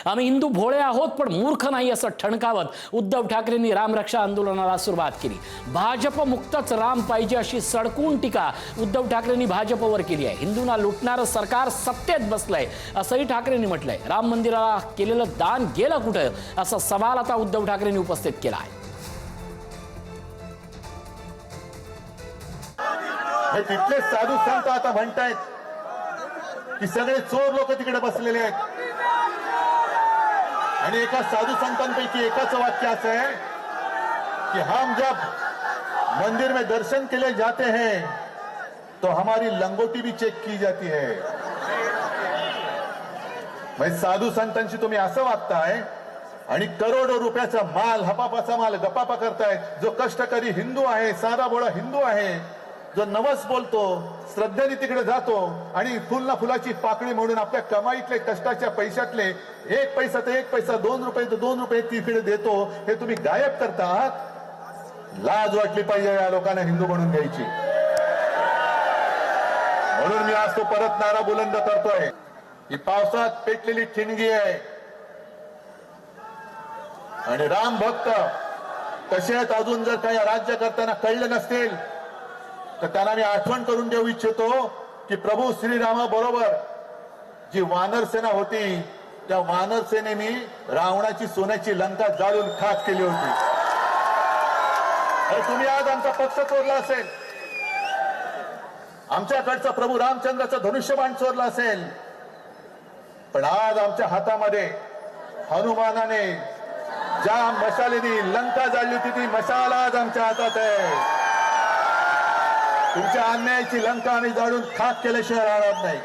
आम्ही हिंदू भोळे आहोत पण मूर्ख नाही असं ठणकावत उद्धव ठाकरेंनी रामरक्षा आंदोलनाला सुरुवात केली। भाजप मुक्तच राम पाहिजे अशी सडकून टीका उद्धव ठाकरेंनी भाजपवर केली आहे। हिंदूंना लुटणारं सरकार सत्तेत बसलंय असंही ठाकरेंनी म्हटलंय। राम मंदिराला केलेलं दान गेलं कुठं असा सवाल आता उद्धव ठाकरेंनी उपस्थित केला आहे। तिथले साधू संत आता म्हणतायत की सगळे चोर लोक तिकडे बसलेले आहेत आणि एका साधू संतांपैकी एकाचं वाक्य असं है कि हम जब मंदिर में दर्शन के लिए जाते हैं तो हमारी लंगोटी भी चेक की जाती है। म्हणजे साधू संतांशी तुम्ही असं वागताय आणि करोडो रुपयाचा माल हपापाचा माल गपापा करतायत। जो कष्टकरी हिंदू आहे, साधा भोळा हिंदू आहे, जो नवस बोलतो, श्रद्धेने तिकडे जातो आणि फुलना फुलाची पाकळी म्हणून आपल्या कमाईतले कष्टाच्या पैशातले एक पैसा तर एक पैसा, 2 रुपये तर 2 रुपये तिकडे देतो, हे तुम्ही गायब करता आहात। लाज वाटली पाहिजे या लोकांना हिंदू म्हणून घ्यायची। म्हणून मी आज तो परत नारा बुलंद करतोय की पावसात पेटलेली ठिणगी आहे आणि राम भक्त कसे आहेत अजून जर काही राज्य करताना कळले नसतील तर त्यांना मी आठवण करून देऊ इच्छितो की प्रभू श्रीरामा बरोबर जी वानर सेना होती त्या वानर सेनेने रावणाची सोन्याची लंका जाळून खाक केली होती। अरे तुम्ही आज आमचा पक्ष चोरला असेल, आमच्याकडचा प्रभू रामचंद्राचा धनुष्यबाण चोरला असेल, पण आज आमच्या हातामध्ये हनुमानाने ज्या मशालेने लंका जाळली होती ती मशाल आज आमच्या हातात आहे। तुमच्या अन्यायाची लंका आम्ही जाळून खाक केल्याशिवाय राहणार नाही।